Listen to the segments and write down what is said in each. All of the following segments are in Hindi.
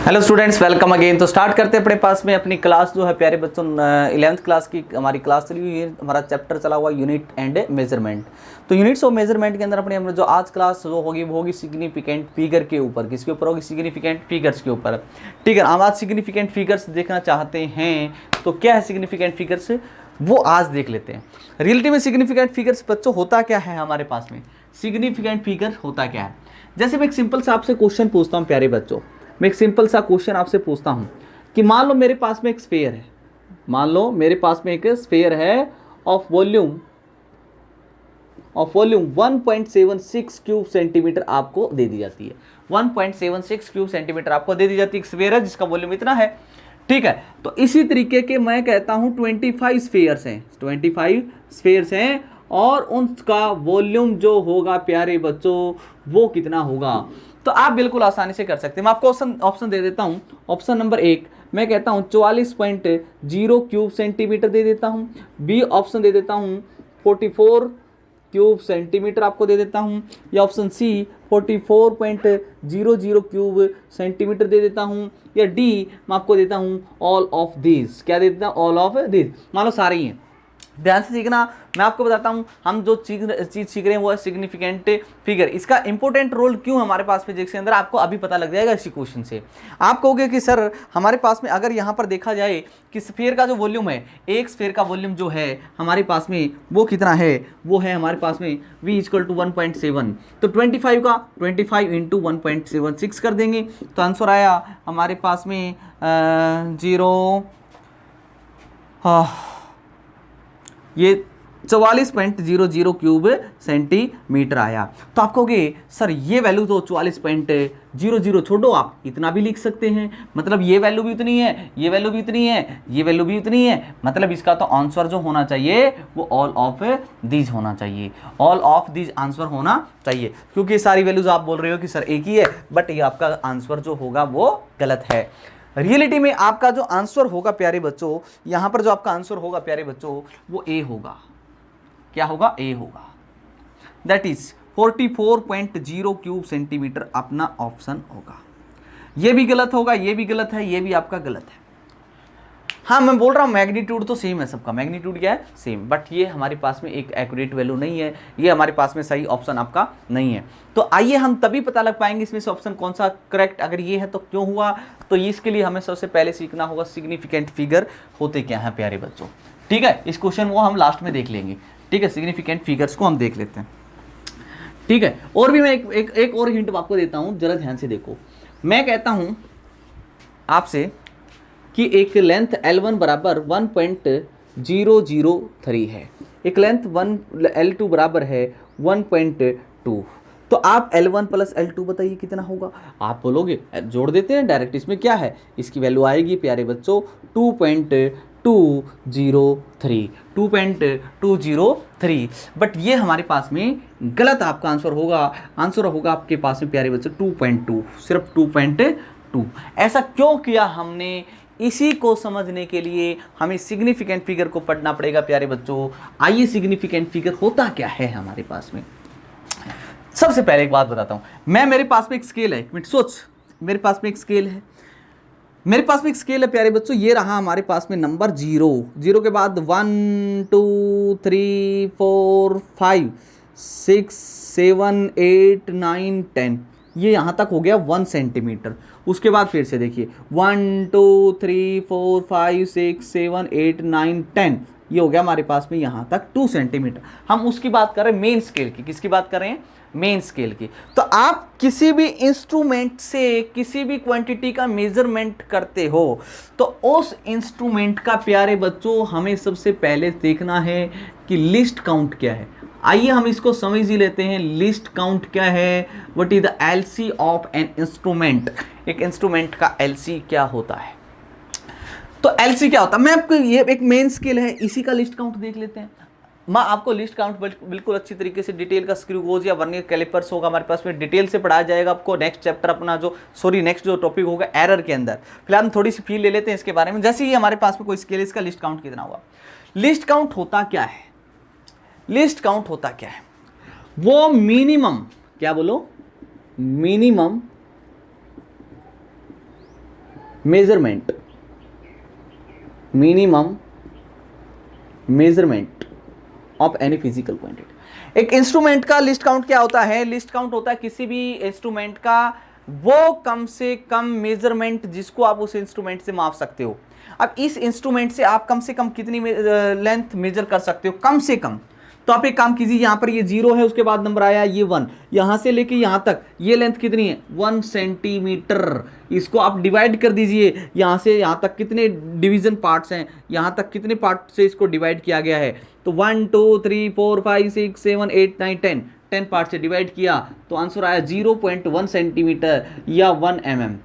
Hello students, welcome again. तो स्टार्ट करते हैं अपने पास में अपनी क्लास जो है प्यारे बच्चों 11th क्लास की हमारी क्लास चली हुई है। हमारा चैप्टर चला हुआ यूनिट एंड मेजरमेंट। तो यूनिट्स ऑफ मेजरमेंट के अंदर अपने जो आज क्लास जो होगी वो होगी सिग्निफिकेंट फिगर के ऊपर। किसके ऊपर होगी? सिग्निफिकेंट फिगर्स के ऊपर। ठीक है, हम आज सिग्निफिकेंट फिगर्स देखना चाहते हैं। तो क्या है सिग्निफिकेंट फिगर्स, वो आज देख लेते हैं। रियलिटी में सिग्निफिकेंट फिगर्स बच्चों होता क्या है हमारे पास में? सिग्निफिकेंट फिगर होता क्या है? जैसे मैं एक सिंपल सा आपसे क्वेश्चन पूछता हूँ प्यारे बच्चों, मैं एक सिंपल सा क्वेश्चन आपसे पूछता हूं कि मान लो मेरे पास में एक स्फीयर है, मान लो मेरे पास में एक स्फीयर है ऑफ वॉल्यूम 1.76 क्यूब सेंटीमीटर आपको दे दी जाती है। 1.76 क्यूब सेंटीमीटर आपको दे दी जाती है। एक स्फीयर है जिसका वॉल्यूम इतना है। ठीक है, तो इसी तरीके के मैं कहता हूं 25 स्फीयर्स हैं, 25 स्फीयर्स हैं और उनका वॉल्यूम जो होगा प्यारे बच्चों वो कितना होगा? तो आप बिल्कुल आसानी से कर सकते हैं। मैं आपको ऑप्शन दे देता हूं। ऑप्शन नंबर 1 मैं कहता हूं 44.0 क्यूब सेंटीमीटर दे देता हूं। बी ऑप्शन दे देता हूं 44 क्यूब सेंटीमीटर आपको दे देता हूं, या ऑप्शन सी 44.00 क्यूब सेंटीमीटर दे देता हूं, या डी मैं आपको देता हूं ऑल ऑफ दीज। क्या दे देता हूं? All of these. मान लो सारे ही हैं। ध्यान से सीखना। मैं आपको बताता हूं हम जो चीज सीख रहे हैं वो है सिग्निफिकेंट फिगर। इसका इंपॉर्टेंट रोल क्यों हमारे पास में जिसके अंदर आपको अभी पता लग जाएगा इसी क्वेश्चन से। आप कहोगे कि सर हमारे पास में अगर यहाँ पर देखा जाए कि स्फीयर का जो वॉल्यूम है, एक स्फीयर का वॉल्यूम जो है हमारे पास में वो कितना है? वो है हमारे पास में v = 1.7। तो 25 का 25 इंटू 1.76 कर देंगे तो आंसर आया हमारे पास में 44.00 क्यूब सेंटीमीटर आया। तो आप कहोगे सर ये वैल्यू तो 44.00 छोड़ो, आप इतना भी लिख सकते हैं। मतलब ये वैल्यू भी उतनी है, ये वैल्यू भी उतनी है, ये वैल्यू भी उतनी है। मतलब इसका तो आंसर जो होना चाहिए वो ऑल ऑफ दीज होना चाहिए। ऑल ऑफ दीज आंसर होना चाहिए, क्योंकि ये सारी वैल्यूज आप बोल रहे हो कि सर एक ही है, बट ये आपका आंसर जो होगा वो गलत है। रियलिटी में आपका जो आंसर होगा प्यारे बच्चों, यहां पर जो आपका आंसर होगा प्यारे बच्चों वो ए होगा। क्या होगा? ए होगा। दैट इज 44.0 क्यूब सेंटीमीटर अपना ऑप्शन होगा। ये भी गलत होगा, ये भी गलत है, ये भी आपका गलत है। हाँ, मैं बोल रहा हूँ मैग्नीट्यूड तो सेम है सबका। मैग्नीट्यूड क्या है? सेम। बट ये हमारे पास में एक एक्यूरेट वैल्यू नहीं है, ये हमारे पास में सही ऑप्शन आपका नहीं है। तो आइए हम तभी पता लग पाएंगे इसमें से ऑप्शन कौन सा करेक्ट अगर ये है तो क्यों हुआ। तो इसके लिए हमें सबसे पहले सीखना होगा सिग्निफिकेंट फिगर होते क्या है प्यारे बच्चों। ठीक है, इस क्वेश्चन को हम लास्ट में देख लेंगे। ठीक है, सिग्निफिकेंट फिगर्स को हम देख लेते हैं। ठीक है, और भी मैं एक और हिंट आपको देता हूं, जरा ध्यान से देखो। मैं कहता हूं आपसे कि एक लेंथ L1 बराबर 1.003 है, एक लेंथ L2 बराबर है 1.2। तो आप L1 प्लस L2 बताइए कितना होगा? आप बोलोगे जोड़ देते हैं डायरेक्ट, इसमें क्या है? इसकी वैल्यू आएगी प्यारे बच्चों 2.203। बट ये हमारे पास में गलत आपका आंसर होगा। आंसर होगा आपके पास में प्यारे बच्चों 2.2, सिर्फ 2.2। ऐसा क्यों किया हमने? इसी को समझने के लिए हमें सिग्निफिकेंट फिगर को पढ़ना पड़ेगा प्यारे बच्चों। आइए सिग्निफिकेंट फिगर होता क्या है हमारे पास में। सबसे पहले एक बात बताता हूं मैं। मेरे पास में एक स्केल है, एक मिनट सोच। मेरे पास में एक स्केल है, मेरे पास में एक स्केल है प्यारे बच्चों। ये रहा हमारे पास में नंबर 0 के बाद 1 2 3 4 5 6 7 8 9 10, ये यहाँ तक हो गया 1 सेंटीमीटर। उसके बाद फिर से देखिए 1 2 3 4 5 6 7 8 9 10, ये हो गया हमारे पास में यहाँ तक 2 सेंटीमीटर। हम उसकी बात कर रहे हैं मेन स्केल की। किसकी बात कर रहे हैं? मेन स्केल की। तो आप किसी भी इंस्ट्रूमेंट से किसी भी क्वांटिटी का मेजरमेंट करते हो तो उस इंस्ट्रूमेंट का प्यारे बच्चों हमें सबसे पहले देखना है कि लिस्ट काउंट क्या है। आइए हम इसको समझ ही लेते हैं। लिस्ट काउंट क्या है? What is the LC of an instrument. एक इंस्ट्रूमेंट का एलसी क्या होता है? तो एलसी क्या होता है? मैं आपको, ये एक मेन स्केल है, इसी का लिस्ट काउंट देख लेते हैं। मैं आपको लिस्ट काउंट बिल्कुल अच्छी तरीके से डिटेल का स्क्रू गोज या वर्नियर कैलिपर्स होगा हमारे पास में, डिटेल से पढ़ाया जाएगा आपको नेक्स्ट चैप्टर अपना नेक्स्ट जो टॉपिक होगा एरर के अंदर। फिलहाल हम थोड़ी सी फील ले लेते हैं इसके बारे में। जैसे ही हमारे पास में कोई स्केल, इसका लिस्ट काउंट कितना हुआ। लिस्ट काउंट होता क्या है? लिस्ट काउंट होता क्या है? वो मिनिमम, क्या बोलो, minimum measurement, minimum measurement of any physical quantity. एक इंस्ट्रूमेंट का लिस्ट काउंट क्या होता है? लिस्ट काउंट होता है किसी भी इंस्ट्रूमेंट का वो कम से कम मेजरमेंट जिसको आप उस इंस्ट्रूमेंट से माप सकते हो। अब इस इंस्ट्रूमेंट से आप कम से कम कितनी लेंथ मेजर कर सकते हो? कम से कम। तो आप एक काम कीजिए, यहां पर ये 0 है, उसके बाद नंबर आया ये 1, यहां से लेके यहां तक ये लेंथ कितनी है? 1 सेंटीमीटर। इसको आप डिवाइड कर दीजिए, यहां से यहां तक कितने डिवीजन पार्ट्स हैं, यहां तक कितने पार्ट से इसको डिवाइड किया गया है? तो 1 2 3 4 5 6 7 8 9 10 पार्ट से डिवाइड किया तो आंसर आया 0.1 सेंटीमीटर या 1 mm।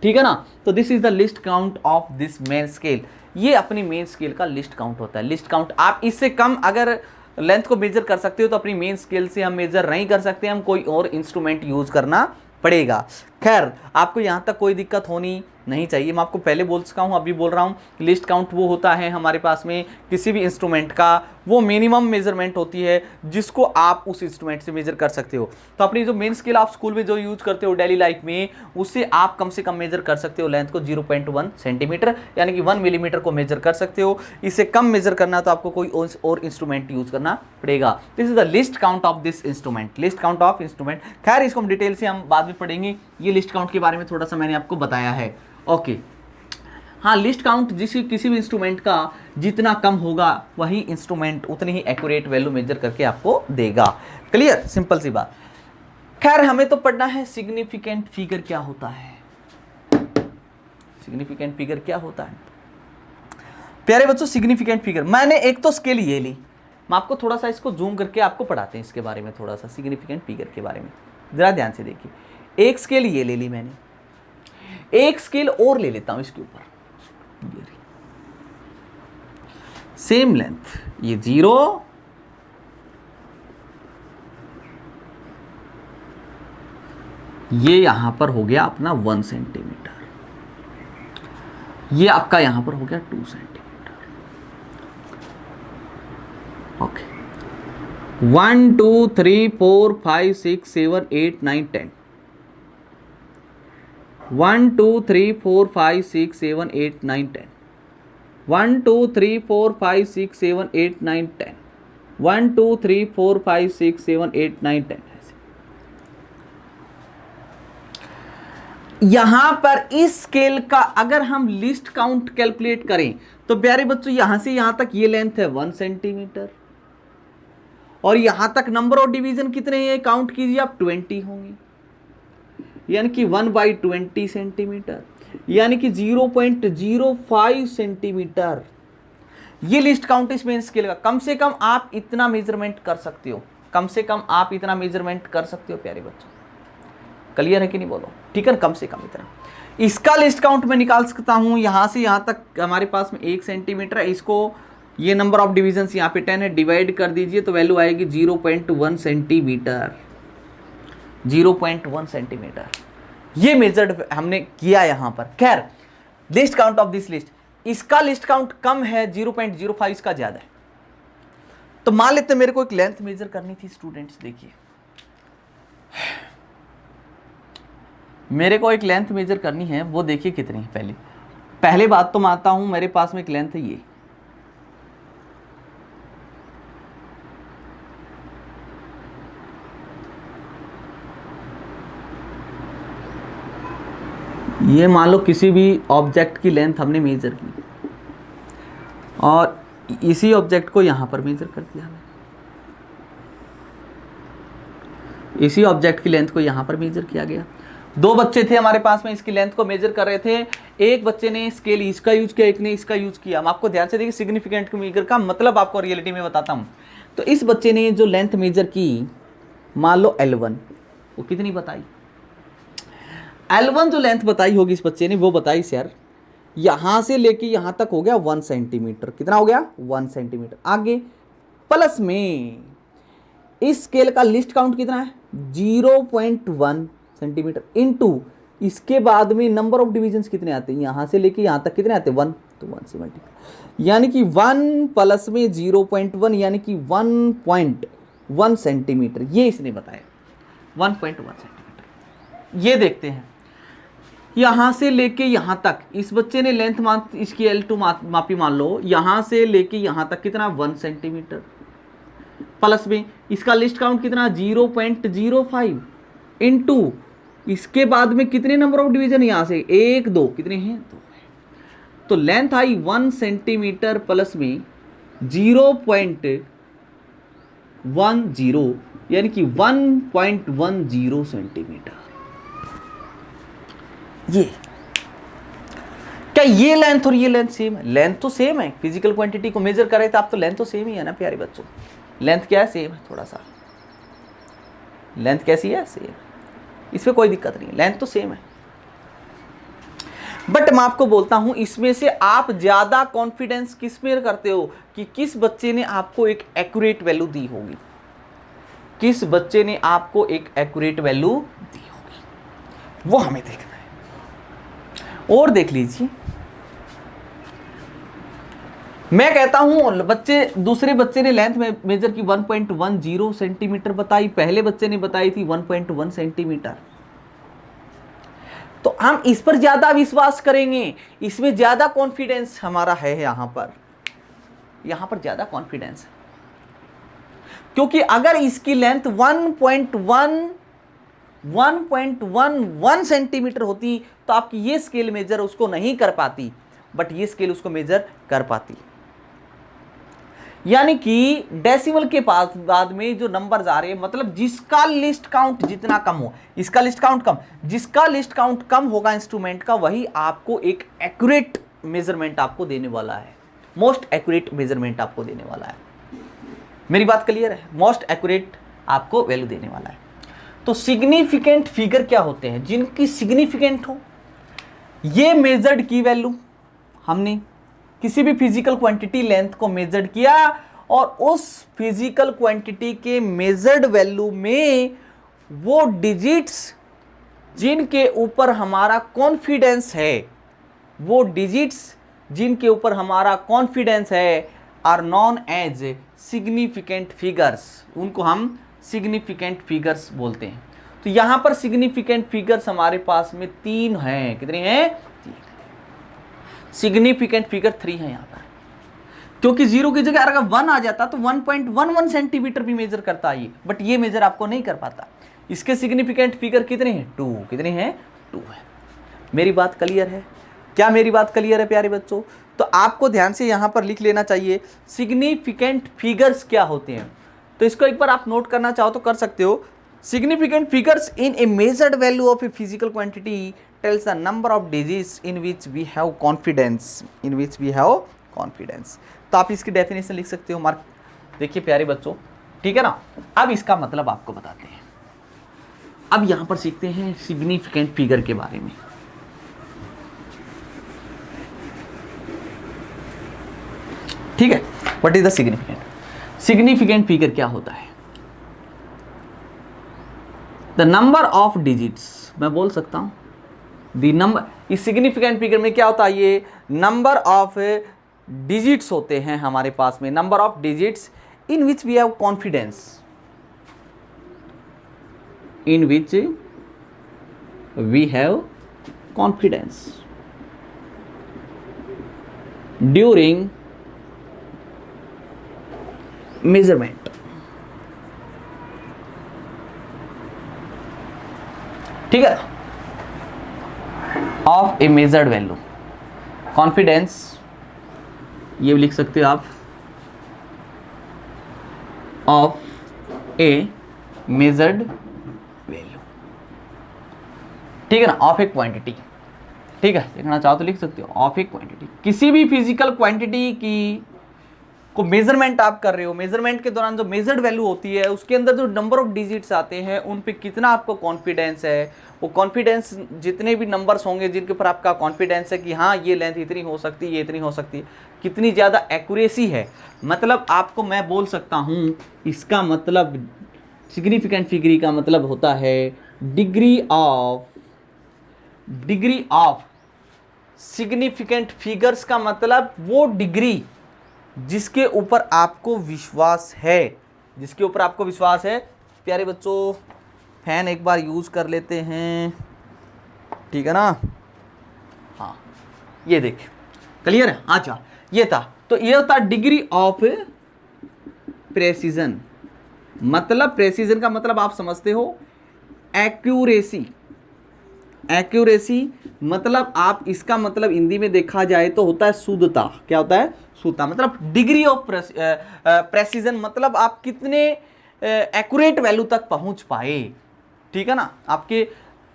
ठीक है ना? तो this is the list count of this main scale. ये अपनी मेन स्केल का लिस्ट काउंट होता है। लिस्ट काउंट आप इससे कम अगर लेंथ को मेजर कर सकते हो तो अपनी मेन स्केल से हम मेजर नहीं कर सकते, हम कोई और इंस्ट्रूमेंट यूज करना पड़ेगा। खैर, आपको यहाँ तक कोई दिक्कत होनी नहीं चाहिए। मैं आपको पहले बोल चुका हूँ, अभी बोल रहा हूँ, लिस्ट काउंट वो होता है हमारे पास में किसी भी इंस्ट्रूमेंट का वो मिनिमम मेजरमेंट होती है जिसको आप उस इंस्ट्रूमेंट से मेजर कर सकते हो। तो अपनी जो मेन स्केल आप स्कूल में जो यूज करते हो डेली लाइफ में, उससे आप कम से कम मेजर कर सकते हो लेंथ को 0.1 सेंटीमीटर यानी कि 1 मिलीमीटर को मेजर कर सकते हो। इससे कम मेजर करना तो आपको कोई और इंस्ट्रूमेंट यूज करना पड़ेगा। This is the list count of this instrument, list count of instrument. खैर, इसको हम डिटेल से हम बाद में पढ़ेंगे। ये लिस्ट काउंट के बारे में थोड़ा सा मैंने आपको बताया है। ओके हाँ, लिस्ट काउंट किसी भी इंस्ट्रूमेंट का जितना कम होगा वही इंस्ट्रूमेंट उतनी ही एक्यूरेट वैल्यू मेजर करके आपको देगा। क्लियर? सिंपल सी बात। खैर, हमें तो पढ़ना है सिग्निफिकेंट फिगर क्या होता है। सिग्निफिकेंट फिगर क्या होता है प्यारे बच्चों? सिग्निफिकेंट फिगर, मैंने एक तो स्केल ये ली, मैं आपको थोड़ा सा इसको जूम करके आपको पढ़ाते हैं इसके बारे में, थोड़ा सा सिग्निफिकेंट फिगर के बारे में जरा ध्यान से देखिए। एक स्केल ये ले ली मैंने, एक स्केल और ले लेता हूं इसके ऊपर, सेम लेंथ, ये 0 ये यहां पर हो गया अपना 1 सेंटीमीटर, ये आपका यहां पर हो गया 2 सेंटीमीटर। ओके, 1 2 3 4 5 6 7 8 9 10 1 2 3 4 5 6 7 8 9 10 1 2 3 4 5 6 7 8 9 10 1 2 3 4 5 6 7 8 9 10। यहां पर इस स्केल का अगर हम लिस्ट काउंट कैलकुलेट करें तो प्यारे बच्चों यहां से यहां तक ये लेंथ है 1 सेंटीमीटर और यहां तक नंबर ऑफ डिवीजन कितने हैं काउंट कीजिए आप, 20 होंगे, यानी कि 1/20 सेंटीमीटर, यानी कि 0.05 सेंटीमीटर। ये लिस्ट काउंट इस मेन स्केल का। कम से कम आप इतना मेजरमेंट कर सकते हो, कम से कम आप इतना मेजरमेंट कर सकते हो प्यारे बच्चों। क्लियर है कि नहीं बोलो? ठीक है, कम से कम इतना। इसका लिस्ट काउंट मैं निकाल सकता हूं, यहां से यहां तक हमारे पास में 1 सेंटीमीटर है, इसको ये नंबर ऑफ डिवीजन यहाँ पे 10 है, डिवाइड कर दीजिए तो वैल्यू आएगी 0.1 सेंटीमीटर। 0.1 सेंटीमीटर ये मेजर्ड हमने किया यहां पर। खैर, list count of this list, इसका लिस्ट काउंट कम है 0.05, इसका ज्यादा है। तो मान लेते मेरे को एक लेंथ मेजर करनी थी स्टूडेंट्स, देखिए मेरे को एक लेंथ मेजर करनी है, वो देखिए कितनी है। पहले बात तो मानता हूं मेरे पास में एक लेंथ है, ये मान लो किसी भी ऑब्जेक्ट की लेंथ हमने मेजर की और इसी ऑब्जेक्ट को यहां पर मेजर कर दिया हमने, इसी ऑब्जेक्ट की लेंथ को यहां पर मेजर किया गया। 2 बच्चे थे हमारे पास में, इसकी लेंथ को मेजर कर रहे थे। एक बच्चे ने स्केल इसका यूज किया, एक ने इसका यूज किया। हम आपको ध्यान से देखिए सिग्निफिकेंट फिगर का मतलब आपको रियलिटी में बताता हूं। तो इस बच्चे ने जो लेंथ मेजर की मान लो L1, वो कितनी बताई? L1 जो लेंथ बताई होगी इस बच्चे ने वो बताई सर यहां से लेके यहां तक हो गया 1 सेंटीमीटर। कितना हो गया? 1 सेंटीमीटर। आगे प्लस में इस स्केल का लिस्ट काउंट कितना है? 0.1 सेंटीमीटर इनटू इसके बाद में नंबर ऑफ डिविजन्स कितने आते हैं, यहां से लेके यहां तक कितने आते हैं? 1, तो 1 से मल्टीप्लाई, यानी कि 1 प्लस में 0.1 यानी कि 1.1 सेंटीमीटर। ये इसने बताया 1.1 सेंटीमीटर। ये देखते हैं यहाँ से लेके यहाँ तक, इस बच्चे ने लेंथ इसकी L2 मापी, मान लो यहाँ से लेके यहाँ तक कितना 1 सेंटीमीटर, प्लस में इसका लिस्ट काउंट कितना 0.05 इनटू इसके बाद में कितने नंबर ऑफ डिवीजन, यहाँ से 1 2 कितने हैं 2 है। तो लेंथ आई 1 सेंटीमीटर प्लस में 0.10 यानी कि 1.10 सेंटीमीटर। ये क्या ये लेंथ और ये लेंथ सेम है? लेंथ तो सेम है, फिजिकल क्वांटिटी को मेजर कर रहे थे आप तो लेंथ तो सेम ही है ना प्यारे बच्चों। लेंथ क्या है? सेम है, थोड़ा सा लेंथ कैसी है? सेम। इसमें कोई दिक्कत नहीं है, लेंथ तो सेम है। बट मैं आपको बोलता हूं इसमें से आप ज्यादा कॉन्फिडेंस किस में करते हो कि किस बच्चे ने आपको एक एक्यूरेट वैल्यू दी होगी, किस बच्चे ने आपको एक एक्यूरेट वैल्यू दी होगी, वो हमें देखना है। और देख लीजिए, मैं कहता हूं दूसरे बच्चे ने लेंथ में मेजर की 1.10 सेंटीमीटर बताई, पहले बच्चे ने बताई थी 1.1 सेंटीमीटर। तो हम इस पर ज्यादा विश्वास करेंगे, इसमें ज्यादा कॉन्फिडेंस हमारा है, यहां पर ज्यादा कॉन्फिडेंस है। क्योंकि अगर इसकी लेंथ 1.11 सेंटीमीटर होती तो आपकी ये स्केल मेजर उसको नहीं कर पाती, बट ये स्केल उसको मेजर कर पाती। यानी कि डेसिमल के पास बाद में जो नंबर्स आ रहे हैं, मतलब जिसका लिस्ट काउंट जितना कम हो, इसका लिस्ट काउंट कम, जिसका लिस्ट काउंट कम होगा इंस्ट्रूमेंट का, वही आपको एक एक्यूरेट मेजरमेंट आपको देने वाला है, मोस्ट एक्यूरेट मेजरमेंट आपको देने वाला है। मेरी बात क्लियर है? मोस्ट एक्यूरेट आपको वैल्यू देने वाला है। तो सिग्निफिकेंट फिगर क्या होते हैं? जिनकी सिग्निफिकेंट हो, ये मेजर्ड की वैल्यू, हमने किसी भी फिजिकल क्वांटिटी लेंथ को मेजर्ड किया और उस फिजिकल क्वांटिटी के मेजर्ड वैल्यू में वो डिजिट्स जिनके ऊपर हमारा कॉन्फिडेंस है, वो डिजिट्स जिनके ऊपर हमारा कॉन्फिडेंस है are known as significant figures, उनको हम सिग्निफिकेंट फिगर्स बोलते हैं। तो यहां पर सिग्निफिकेंट फिगर्स हमारे पास में 3 हैं। कितने हैं? 3। सिग्निफिकेंट फिगर 3 है यहां पर, क्योंकि 0 की जगह अगर 1 आ जाता तो 1.11 सेंटीमीटर भी मेजर करता है ये, बट ये मेजर आपको नहीं कर पाता। इसके सिग्निफिकेंट फिगर कितने हैं? 2। कितने हैं? 2 है। मेरी बात क्लियर है? क्या मेरी बात क्लियर है प्यारे बच्चों? तो आपको ध्यान से यहां पर लिख लेना चाहिए सिग्निफिकेंट फिगर्स क्या होते हैं। तो इसको एक बार आप नोट करना चाहो तो कर सकते हो। Significant figures in A measured value of a physical quantity tells the number of digits in which we have confidence, तो आप इसकी डेफिनेशन लिख सकते हो। मार्क देखिए प्यारे बच्चों, ठीक है ना। अब इसका मतलब आपको बताते हैं। अब यहां पर सीखते हैं सिग्निफिकेंट फिगर के बारे में। ठीक है, what is the significant figure क्या होता है? द नंबर ऑफ डिजिट्स, मैं बोल सकता हूं दी नंबर, इस सिग्निफिकेंट फिगर में क्या होता है? ये नंबर ऑफ डिजिट्स होते हैं हमारे पास में, number of digits in which we have confidence, in which we have confidence during measurement. ठीक है, of a measured value, confidence ये लिख सकते हो आप, ऑफ ए मेजर्ड वैल्यू। ठीक है ना, ऑफ ए क्वांटिटी। ठीक है, लिखना चाहो तो लिख सकते हो ऑफ ए क्वांटिटी। किसी भी फिजिकल क्वांटिटी की को मेजरमेंट आप कर रहे हो, मेजरमेंट के दौरान जो मेजर्ड वैल्यू होती है उसके अंदर जो नंबर ऑफ डिजिट्स आते हैं उन पे कितना आपको कॉन्फिडेंस है, वो कॉन्फिडेंस जितने भी नंबर्स होंगे जिनके ऊपर आपका कॉन्फिडेंस है कि हाँ ये लेंथ इतनी हो सकती है, ये इतनी हो सकती है, कितनी ज़्यादा एक्यूरेसी है। मतलब आपको मैं बोल सकता हूँ, इसका मतलब सिग्निफिकेंट फिगर का मतलब होता है डिग्री ऑफ सिग्निफिकेंट फिगर्स का मतलब वो डिग्री जिसके ऊपर आपको विश्वास है, जिसके ऊपर आपको विश्वास है। प्यारे बच्चों, फैन एक बार यूज़ कर लेते हैं, ठीक है ना। हाँ ये देख, क्लियर है। अच्छा ये था, तो ये होता डिग्री ऑफ प्रेसिजन। मतलब प्रेसिजन का मतलब आप समझते हो एक्यूरेसी। एक्यूरेसी मतलब आप इसका मतलब हिंदी में देखा जाए तो होता है शुद्धता। क्या होता है? शुद्धता। मतलब डिग्री ऑफ प्रेसिजन मतलब आप कितने एक्यूरेट वैल्यू तक पहुंच पाए, ठीक है ना। आपके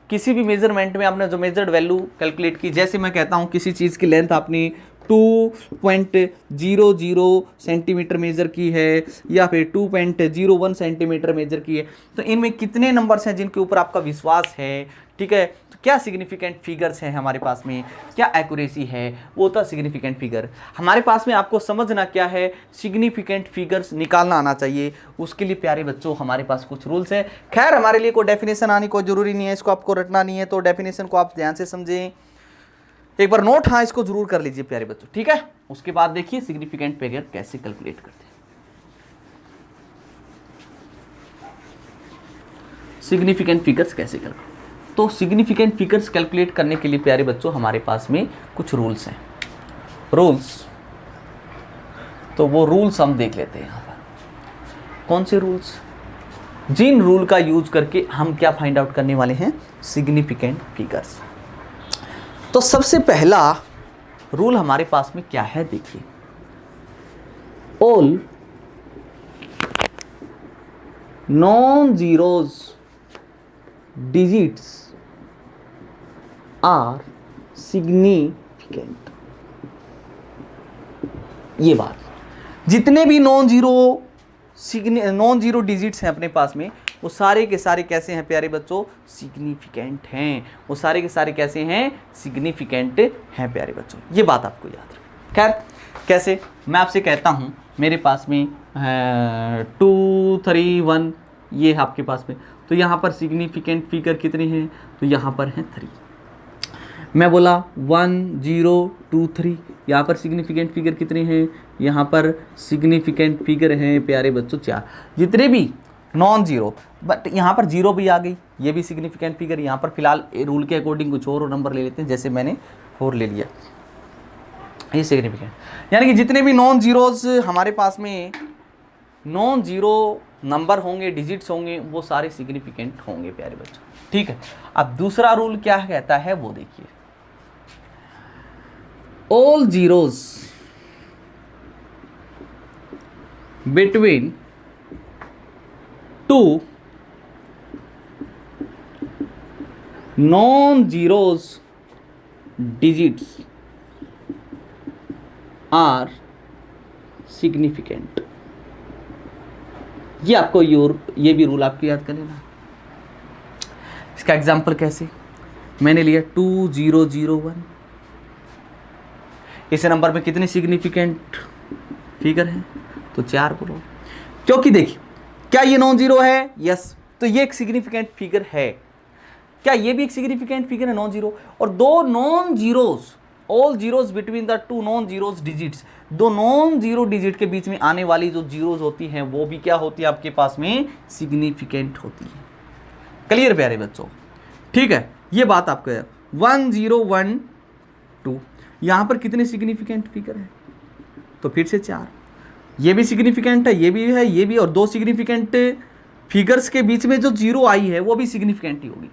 किसी भी मेजरमेंट में आपने जो मेजर्ड वैल्यू कैलकुलेट की, जैसे मैं कहता हूँ किसी चीज़ की लेंथ आपने 2.00 सेंटीमीटर मेजर की है या फिर 2.01 सेंटीमीटर मेजर की है, तो इनमें कितने नंबर्स हैं जिनके ऊपर आपका विश्वास है, ठीक है। तो क्या सिग्निफिकेंट फिगर्स हैं हमारे पास में, क्या एक्यूरेसी है, वो होता सिग्निफिकेंट फिगर। हमारे पास में आपको समझना क्या है, सिग्निफिकेंट फिगर्स निकालना आना चाहिए। उसके लिए प्यारे बच्चों हमारे पास कुछ रूल्स हैं। खैर हमारे लिए कोई डेफिनेशन आनी कोई जरूरी नहीं है, इसको आपको रटना नहीं है, तो डेफिनेशन को आप ध्यान से समझें, एक बार नोट हाँ इसको जरूर कर लीजिए प्यारे बच्चों, ठीक है। उसके बाद देखिए सिग्निफिकेंट फिगर कैसे कैलकुलेट करते हैं। सिग्निफिकेंट फिगर्स कैसे कैलकुलेट, तो सिग्निफिकेंट फिगर्स कैलकुलेट करने के लिए प्यारे बच्चों हमारे पास में कुछ रूल्स हैं। रूल्स, तो वो रूल्स हम देख लेते हैं यहाँ पर। कौन से रूल्स? जिन रूल का यूज करके हम क्या फाइंड आउट करने वाले हैं, सिग्निफिकेंट फिगर्स। तो सबसे पहला रूल हमारे पास में क्या है, देखिए, all non zeros digits are significant. ये बात, जितने भी नॉन जीरो डिजिट्स हैं अपने पास में, वो सारे के सारे कैसे हैं प्यारे बच्चों, सिग्निफिकेंट हैं। वो सारे के सारे कैसे हैं, सिग्निफिकेंट हैं प्यारे बच्चों। ये बात आपको याद रखनी। खैर कैसे, मैं आपसे कहता हूँ मेरे पास में 2 3 1 ये है आपके पास में, तो यहाँ पर सिग्निफिकेंट फिगर कितने हैं, तो यहाँ पर हैं 3। मैं बोला 1 0 2 3, यहाँ पर सिग्निफिकेंट फिगर कितने हैं, यहाँ पर सिग्निफिकेंट फिगर हैं प्यारे बच्चों 4। जितने भी नॉन जीरो, बट यहाँ पर जीरो भी आ गई, ये भी सिग्निफिकेंट फिगर। यहाँ पर फिलहाल रूल के अकॉर्डिंग कुछ और नंबर ले लेते हैं, जैसे मैंने 4 ले लिया, ये सिग्निफिकेंट। यानी कि जितने भी नॉन जीरोज हमारे पास में नॉन जीरो नंबर होंगे, डिजिट्स होंगे, वो सारे सिग्निफिकेंट होंगे प्यारे बच्चों, ठीक है। अब दूसरा रूल क्या कहता है वो देखिए, all zeros between 2 non zeros digits are significant. ये आपको ये भी रूल आपको याद कर लेना। इसका एग्जाम्पल कैसे, मैंने लिया 2001, इस नंबर में कितने सिग्निफिकेंट फिगर हैं, तो 4 बोलो। क्योंकि देखिए, क्या ये नॉन जीरो है, यस, तो ये एक सिग्निफिकेंट फिगर है। क्या ये भी एक सिग्निफिकेंट फिगर है, नॉन जीरो। और दो non zeros, all zeros between the 2 non zeros digits, दो नॉन जीरो डिजिट के बीच में आने वाली जो जीरोज होती हैं वो भी क्या होती है आपके पास में, सिग्निफिकेंट होती है। क्लियर प्यारे बच्चों, ठीक है। ये बात आपको है। 1 0 1 2, यहां पर कितने सिग्निफिकेंट फिगर है, तो फिर से 4। ये भी सिग्निफिकेंट है, ये भी है, ये भी, और दो सिग्निफिकेंट फिगर्स के बीच में जो जीरो आई है वो भी सिग्निफिकेंट ही होगी।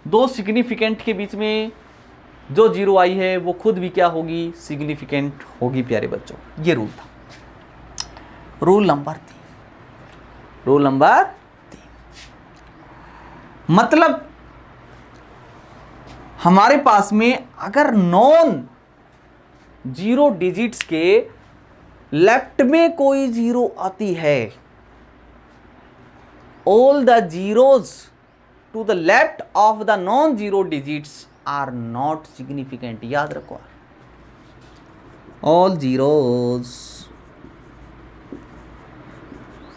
दो सिग्निफिकेंट के बीच में जो जीरो आई है वो खुद भी क्या होगी, सिग्निफिकेंट होगी प्यारे बच्चों। ये रूल था। रूल नंबर 3, रूल नंबर 3 मतलब हमारे पास में अगर नॉन जीरो डिजिट्स के लेफ्ट में कोई जीरो आती है, all the zeros to the left of the non zero digits are not significant. याद रखो, all zeros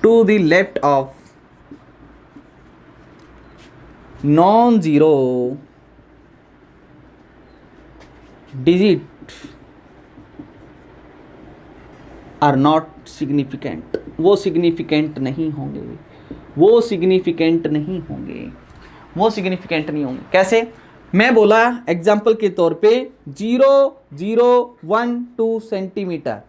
to the left of non zero digit are not significant. वो सिग्निफिकेंट नहीं होंगे, वो सिग्निफिकेंट नहीं होंगे, वो सिग्निफिकेंट नहीं होंगे। कैसे? मैं बोला एग्जाम्पल के तौर पे 0.012 सेंटीमीटर,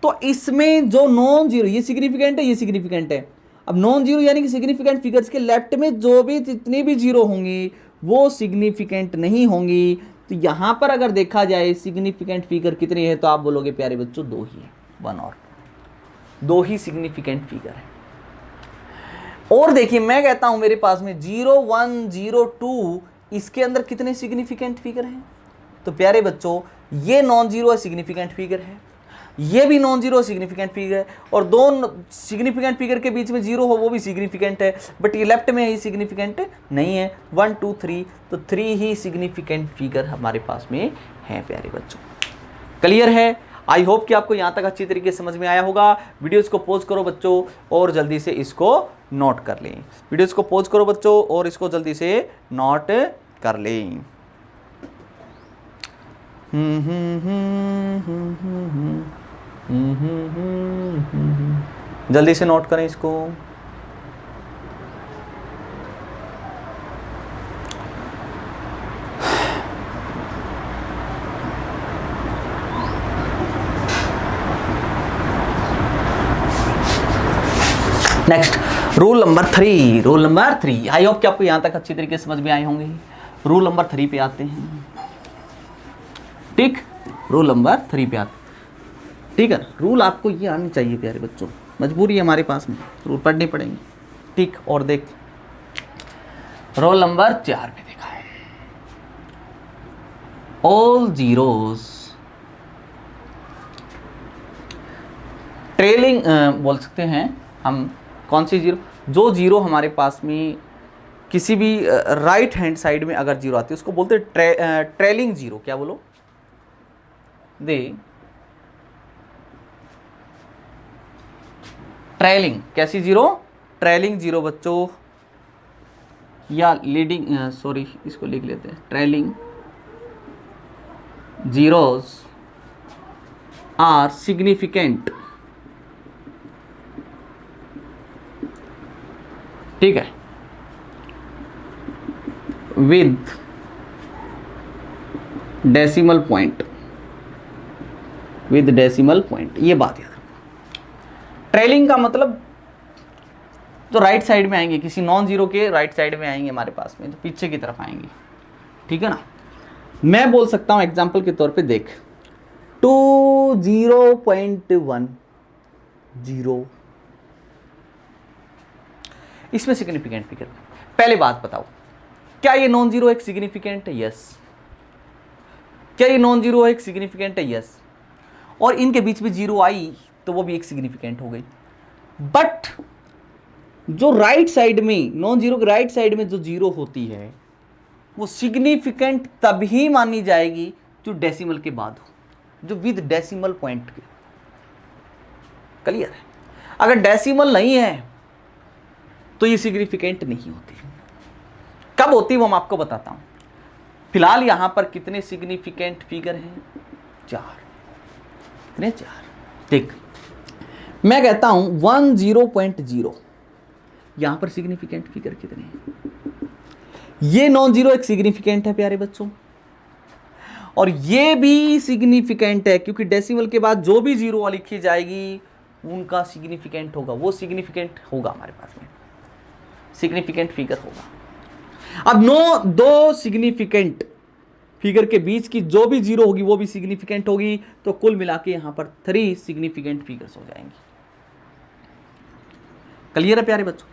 तो इसमें जो नॉन जीरो, ये सिग्निफिकेंट है, ये सिग्निफिकेंट है। अब नॉन जीरो यानी कि सिग्निफिकेंट फिगर्स के लेफ्ट में जो भी जितनी भी जीरो होंगी वो सिग्निफिकेंट नहीं होंगी। तो यहां पर अगर देखा जाए सिग्निफिकेंट फिगर कितनी है, तो आप बोलोगे प्यारे बच्चों 2 ही है, 1 और 2 ही सिग्निफिकेंट फिगर है। और देखिए मैं कहता हूं मेरे पास में 0, 1, 0, 2, इसके अंदर कितने सिग्निफिकेंट फिगर हैं? तो प्यारे बच्चों ये नॉन जीरो सिग्निफिकेंट फिगर है, ये भी नॉन जीरो सिग्निफिकेंट फिगर है, और दो सिग्निफिकेंट फिगर के बीच में जीरो हो वो भी सिग्निफिकेंट है, बट ये लेफ्ट में ही सिग्निफिकेंट नहीं है। 1, 2, 3, तो 3 ही सिग्निफिकेंट फिगर हमारे पास में है प्यारे बच्चों। क्लियर है? आई होप कि आपको यहाँ तक अच्छी तरीके से समझ में आया होगा। वीडियोस को पॉज करो बच्चों और जल्दी से इसको नोट कर लें। वीडियोस को पॉज करो बच्चों और इसको जल्दी से नोट कर लें। जल्दी से नोट करें इसको। Next rule number 3। Rule number 3 I hope कि आपको यहां तक अच्छी तरीके से समझ में आए होंगे। रूल नंबर 3 पे आते हैं। ठीक, रूल नंबर 3 पे आते। ठीक है, रूल आपको ये आनी चाहिए प्यारे बच्चों, मजबूरी है हमारे पास में, रूल पढ़ने पड़ेंगे। ठीक, और देख रोल नंबर 4 पे देखा है, ऑल जीरोस ट्रेलिंग बोल सकते हैं हम। कौन सी जीरो? जो जीरो हमारे पास में किसी भी राइट हैंड साइड में अगर जीरो आती है उसको बोलते हैं ट्रेलिंग जीरो। क्या बोलो? The trailing. कैसी जीरो? ट्रेलिंग जीरो बच्चों, या लीडिंग, सॉरी इसको लिख लेते हैं। Trailing zeros are significant. ठीक है, with decimal point, with decimal point. ये बात याद रखो। ट्रेलिंग का मतलब जो राइट साइड में आएंगे, किसी नॉन जीरो के राइट साइड में आएंगे हमारे पास में, जो पीछे की तरफ आएंगे। ठीक है ना? मैं बोल सकता हूं एग्जांपल के तौर पे देख 0.10 इसमें सिग्निफिकेंट फिगर। पहले बात बताओ, क्या ये नॉन जीरो एक सिग्निफिकेंट है? यस। क्या ये नॉन जीरो एक सिग्निफिकेंट है? यस। और इनके बीच में जीरो आई तो वो भी एक सिग्निफिकेंट हो गई। बट जो राइट साइड में, नॉन जीरो के राइट साइड में जो जीरो होती है वो सिग्निफिकेंट तभी मानी जाएगी जो डेसिमल के बाद हो, जो विद डेसिमल पॉइंट के। क्लियर है? अगर डेसिमल नहीं है तो ये सिग्निफिकेंट नहीं होती। कब होती वो मैं आपको बताता हूं। फिलहाल यहां पर कितने सिग्निफिकेंट फिगर हैं? 4। कितने? 4। ठीक, मैं कहता हूं 10.0 यहां पर सिग्निफिकेंट फिगर कितने हैं? ये नॉन जीरो एक सिग्निफिकेंट है प्यारे बच्चों, और ये भी सिग्निफिकेंट है, क्योंकि डेसिमल के बाद जो भी जीरो लिखी जाएगी उनका सिग्निफिकेंट होगा, वो सिग्निफिकेंट होगा हमारे पास में, सिग्निफिकेंट फिगर होगा। अब दो सिग्निफिकेंट फिगर के बीच की जो भी जीरो होगी वो भी सिग्निफिकेंट होगी, तो कुल मिला के यहां पर 3 सिग्निफिकेंट फिगर्स हो जाएंगी। क्लियर है प्यारे बच्चों?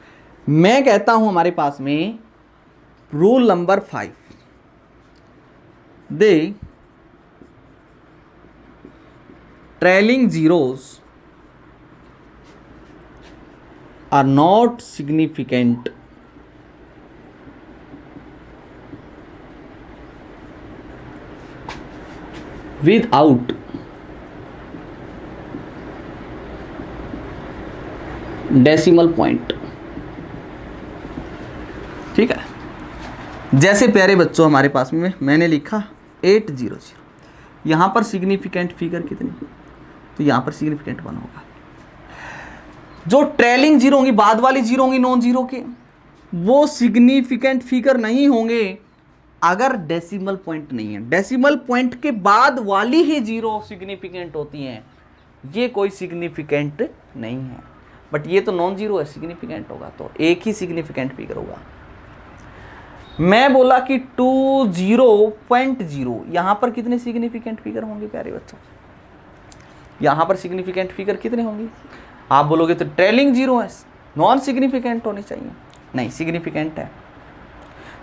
मैं कहता हूं हमारे पास में rule number 5, they trailing zeros are not significant without decimal point। ठीक है, जैसे प्यारे बच्चों हमारे पास में मैंने लिखा 800, यहां पर सिग्निफिकेंट फिगर कितनी? तो यहां पर सिग्निफिकेंट 1 होगा। जो ट्रेलिंग जीरो होंगी, बाद वाली जीरो होंगी नॉन जीरो के, वो सिग्निफिकेंट फिगर नहीं होंगे अगर डेसिमल पॉइंट नहीं है। डेसिमल पॉइंट के बाद वाली ही जीरो सिग्निफिकेंट होती हैं, ये कोई सिग्निफिकेंट नहीं है। बट ये तो नॉन जीरो है, सिग्निफिकेंट होगा तो एक ही सिग्निफिकेंट फिगर होगा। मैं बोला कि 20.0, यहां पर कितने सिग्निफिकेंट फिगर होंगे प्यारे बच्चों? यहां पर सिग्निफिकेंट फिगर कितने होंगे? आप बोलोगे तो ट्रेलिंग जीरो है, नॉन सिग्निफिकेंट होनी चाहिए। नहीं, सिग्निफिकेंट है,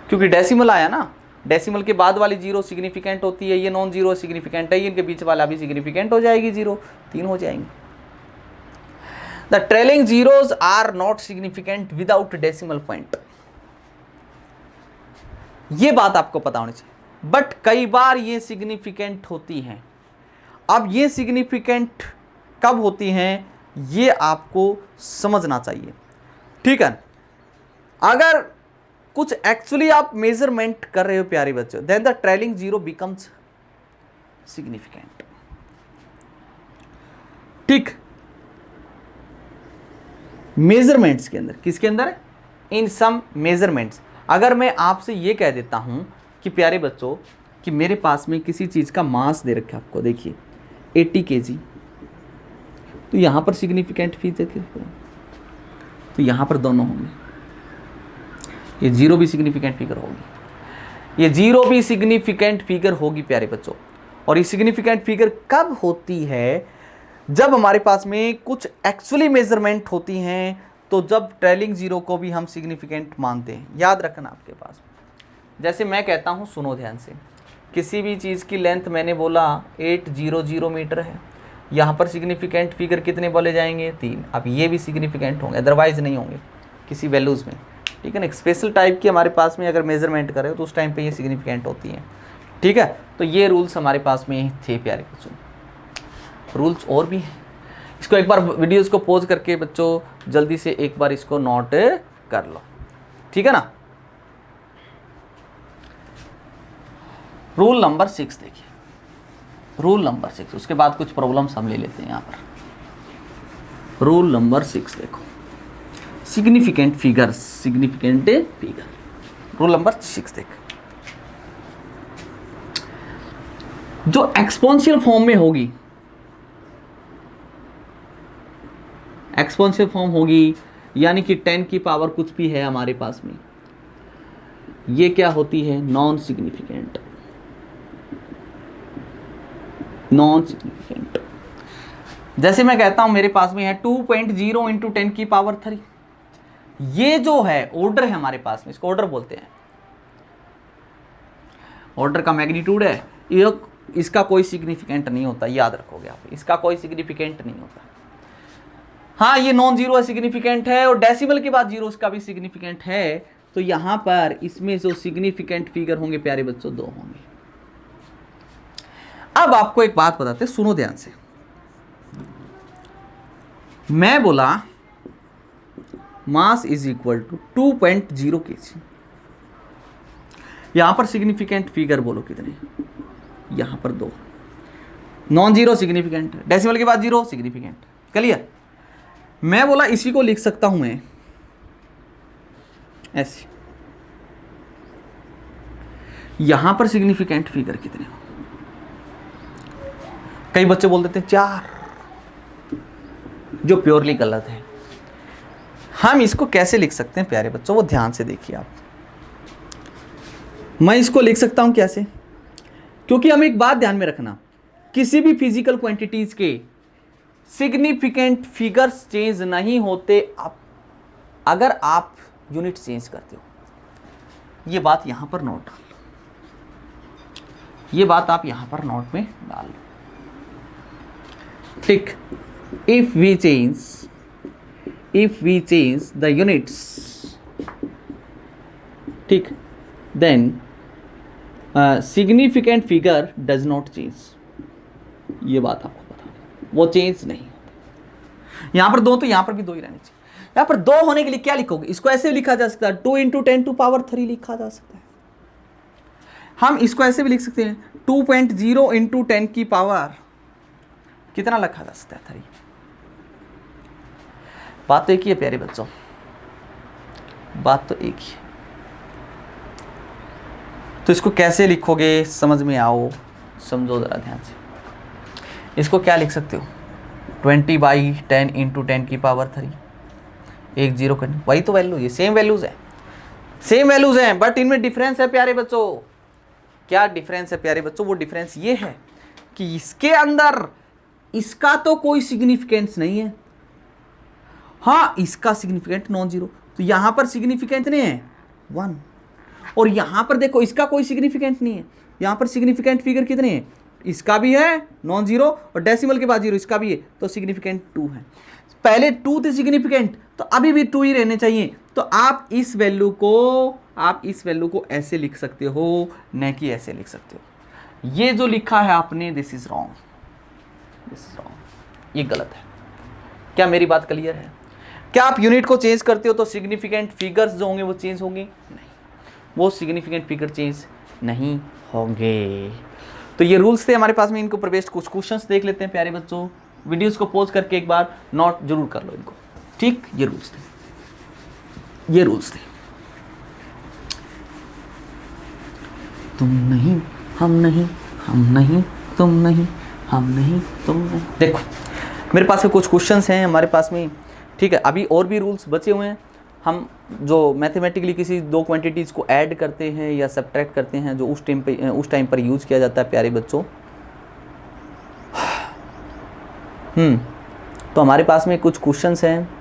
क्योंकि डेसिमल आया ना, डेसिमल के बाद वाली जीरो सिग्निफिकेंट होती है, ये नॉन जीरो सिग्निफिकेंट है, इनके बीच वाला भी सिग्निफिकेंट हो जाएगी, जीरो 3 हो जाएंगे। The trailing zeros are not significant without decimal point, ये बात आपको पता होनी चाहिए। बट कई बार ये सिग्निफिकेंट होती हैं। अब ये सिग्निफिकेंट कब होती हैं ये आपको समझना चाहिए, ठीक है। अगर कुछ एक्चुअली आप मेजरमेंट कर रहे हो प्यारे बच्चों, then the trailing zero becomes significant, ठीक। मेजरमेंट्स के अंदर, किसके अंदर? In some measurements. अगर मैं आपसे ये कह देता हूं कि प्यारे बच्चों कि मेरे पास में किसी चीज का मास दे रखा है आपको, देखिए 80 kg, तो यहां पर सिग्निफिकेंट फिगर, तो यहां पर दोनों होंगे, ये जीरो भी सिग्निफिकेंट फिगर होगी, ये जीरो भी सिग्निफिकेंट फिगर होगी प्यारे बच्चों। और ये सिग्निफिकेंट फिगर कब होती है? जब हमारे पास में कुछ एक्चुअली मेजरमेंट होती हैं, तो जब ट्रेलिंग जीरो को भी हम सिग्निफिकेंट मानते हैं। याद रखना आपके पास, जैसे मैं कहता हूं, सुनो ध्यान से, किसी भी चीज़ की लेंथ मैंने बोला 800 मीटर है, यहाँ पर सिग्निफिकेंट फिगर कितने बोले जाएंगे? 3। अब ये भी सिग्निफिकेंट होंगे, अदरवाइज नहीं होंगे किसी वैल्यूज़ में, ठीक है ना। एक स्पेशल टाइप की हमारे पास में अगर मेजरमेंट करें तो उस टाइम पे ये सिग्निफिकेंट होती हैं, ठीक है। तो ये रूल्स हमारे पास में थे प्यारे बच्चों। रूल्स और भी हैं, इसको एक बार वीडियोस को पॉज करके बच्चों जल्दी से एक बार इसको नोट कर लो, ठीक है ना। रूल नंबर 6 देखिए, रूल नंबर 6, उसके बाद कुछ प्रॉब्लम्स हम ले लेते हैं यहाँ पर। रूल नंबर 6 देखो, significant figures, significant figure. Rule number 6 देख, जो एक्सपोनेंशियल फॉर्म में होगी, एक्सपोनेंशियल फॉर्म होगी, यानी कि 10 की पावर कुछ भी है हमारे पास में, ये क्या होती है? Non significant, non significant. जैसे मैं कहता हूं मेरे पास में है 2.0 इंटू 10 की पावर 3, ये जो है ऑर्डर है हमारे पास में, इसको ऑर्डर बोलते हैं, ऑर्डर का मैग्नीट्यूड है, ये इसका कोई सिग्निफिकेंट नहीं होता, याद रखोगे आप, इसका कोई सिग्निफिकेंट नहीं होता। हाँ, ये नॉन जीरो है, सिग्निफिकेंट है, और डेसिमल के बाद जीरो इसका भी सिग्निफिकेंट है। तो यहां पर इसमें जो सिग्निफिकेंट फिगर होंगे प्यारे बच्चों 2 होंगे। अब आपको एक बात बताते हैं, सुनो ध्यान से। मैं बोला mass is equal to 2.0 kg, यहां पर सिग्निफिकेंट फिगर बोलो कितने? यहां पर 2, नॉन जीरो सिग्निफिकेंट, डेसिमल के बाद जीरो सिग्निफिकेंट, क्लियर। मैं बोला इसी को लिख सकता हूं मैं ऐसे, यहां पर सिग्निफिकेंट फिगर कितने? कई बच्चे बोल देते हैं 4, जो प्योरली गलत है। हम इसको कैसे लिख सकते हैं प्यारे बच्चों, वो ध्यान से देखिए आप। मैं इसको लिख सकता हूं कैसे? क्योंकि हमें एक बात ध्यान में रखना, किसी भी फिजिकल क्वांटिटीज के सिग्निफिकेंट फिगर्स चेंज नहीं होते अगर आप यूनिट चेंज करते हो। ये बात यहां पर नोट डाल लो, ये बात आप यहां पर नोट में डाल लो, ठीक। If we change the units, ठीक, then significant figure does not change. ये बात आपको पता है, वो चेंज नहीं होता। यहां पर 2 तो यहां पर भी 2 ही रहने चाहिए। यहां पर 2 होने के लिए क्या लिखोगे? इसको ऐसे लिखा जा सकता है, 2 इंटू 10 टू पावर 3 लिखा जा सकता है। हम इसको ऐसे भी लिख सकते हैं, 2.0 इंटू 10 की पावर कितना लिखा जा सकता है? 3। बात तो एक ही है प्यारे बच्चों, बात तो एक ही है। तो इसको कैसे लिखोगे समझ में आओ, समझो ज़रा ध्यान से। इसको क्या लिख सकते हो, 20/10 × 10⁻3, एक जीरो करनी, वही तो वैल्यू, ये सेम वैल्यूज है, सेम वैल्यूज हैं, बट इनमें डिफरेंस है प्यारे बच्चों। क्या डिफरेंस है प्यारे बच्चों? वो डिफरेंस ये है कि इसके अंदर इसका तो कोई सिग्निफिकेंस नहीं है, हाँ इसका सिग्निफिकेंट नॉन जीरो, तो यहां पर सिग्निफिकेंट नहीं है 1, और यहां पर देखो इसका कोई सिग्निफिकेंट नहीं है, यहां पर सिग्निफिकेंट फिगर कितने हैं, इसका भी है नॉन जीरो और डेसिमल के बाद जीरो, इसका भी है, तो सिग्निफिकेंट 2 है। पहले 2 थे सिग्निफिकेंट, तो अभी भी 2 ही रहने चाहिए। तो आप इस वैल्यू को ऐसे लिख सकते हो, न कि ऐसे लिख सकते हो। ये जो लिखा है आपने, दिस इज रॉन्ग, ये गलत है। क्या मेरी बात क्लियर है? क्या आप यूनिट को चेंज करते हो तो सिग्निफिकेंट फिगर्स जो होंगे वो चेंज होंगे? नहीं, वो सिग्निफिकेंट फिगर चेंज नहीं होंगे। तो ये रूल्स थे हमारे पास में, इनको प्रवेश कुछ क्वेश्चंस देख लेते हैं प्यारे बच्चों। वीडियोस को पॉज करके एक बार नोट जरूर कर लो इनको, ठीक। ये रूल्स थे। तुम नहीं, हम नहीं, हम नहीं, तुम नहीं, हम नहीं, तुम नहीं। देखो मेरे पास में कुछ क्वेश्चंस हैं हमारे पास में, ठीक है। अभी और भी रूल्स बचे हुए हैं। हम जो मैथमेटिकली किसी दो क्वांटिटीज़ को ऐड करते हैं या सब्ट्रैक्ट करते हैं, जो उस टाइम पर यूज़ किया जाता है प्यारे बच्चों। तो हमारे पास में कुछ क्वेश्चंस हैं।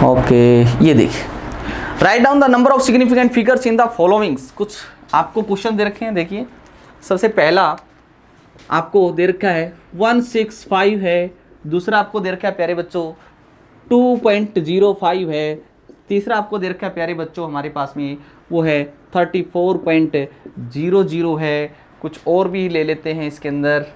ओके, ये देखिए, write down the number of significant figures in the followings. कुछ आपको क्वेश्चन दे रखे हैं, देखिए। सबसे पहला आपको दे रखा है 165 है, दूसरा आपको दे रखा है प्यारे बच्चों 2.05 है, तीसरा आपको दे रखा है प्यारे बच्चों हमारे पास में वो है 34.00 है। कुछ और भी ले लेते हैं इसके अंदर,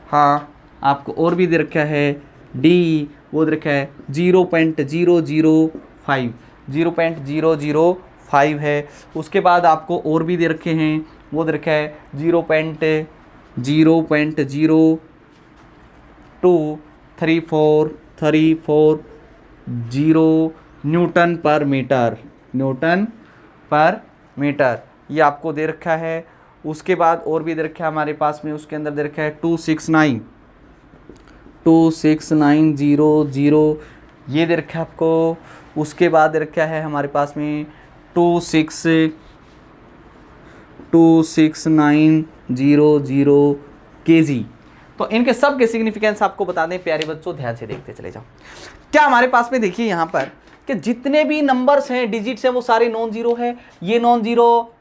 हाँ आपको और भी दे रखा है डी, वो दे रखा है 0.005 है। उसके बाद आपको और भी दे रखे हैं, वो दे रखा है 0.00234 न्यूटन पर मीटर, ये आपको दे रखा है। उसके बाद और भी दे रखा है हमारे पास में, उसके अंदर दे रखा है 26900, ये दे रखा है आपको। उसके बाद दे रखा है हमारे पास में 26900 kg। तो इनके सब के सिग्निफिकेंस आपको बता दें प्यारे बच्चों, ध्यान से देखते चले जाओ। क्या हमारे पास में देखिए यहाँ पर कि जितने भी नंबर्स हैं, डिजिट्स हैं, वो सारे नॉन जीरो है। ये नॉन जीरो,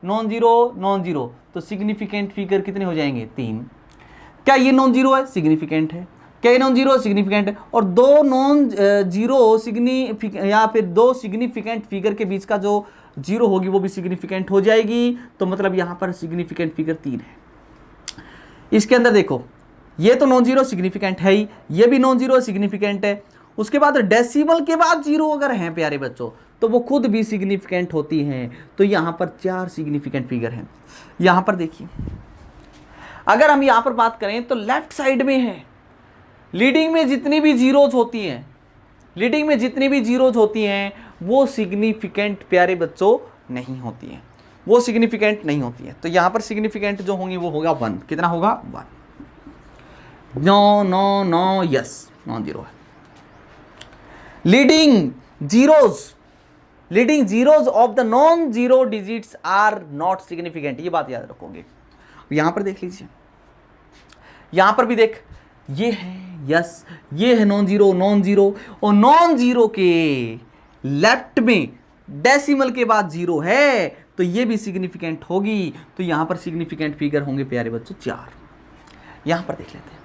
तो सिग्निफिकेंट फिगर कितने हो जाएंगे? 3। क्या ये नॉन जीरो है? सिग्निफिकेंट है। क्या ये नॉन जीरो? सिग्निफिकेंट है। और दो नॉन जीरो या फिर दो सिग्निफिकेंट फिगर के बीच का जो जीरो होगी वो भी सिग्निफिकेंट हो जाएगी। तो मतलब यहाँ पर सिग्निफिकेंट फिगर 3 है। इसके अंदर देखो, ये तो नॉन जीरो सिग्निफिकेंट है ही, ये भी नॉन जीरो सिग्निफिकेंट है। उसके बाद डेसिमल के बाद जीरो अगर हैं प्यारे बच्चों तो वो खुद भी सिग्निफिकेंट होती हैं। तो यहाँ पर 4 सिग्निफिकेंट फिगर हैं। यहाँ पर देखिए, अगर हम यहाँ पर बात करें तो लेफ्ट साइड में है, लीडिंग में जितनी भी जीरोज होती हैं वो सिग्निफिकेंट प्यारे बच्चों नहीं होती हैं, वो सिग्निफिकेंट नहीं होती है। तो यहाँ पर सिग्निफिकेंट जो होंगी वो होगा 1। कितना होगा? 1। नो, यस, नॉन जीरो है। Leading zeros of the non zero digits are not significant, ये बात याद रखोगे। यहां पर देख लीजिए, यहां पर भी देख, ये है यस, ये है नॉन जीरो, और नॉन जीरो के लेफ्ट में डेसिमल के बाद जीरो है तो ये भी सिग्निफिकेंट होगी। तो यहां पर सिग्निफिकेंट फिगर होंगे प्यारे बच्चों 4। यहां पर देख लेते हैं,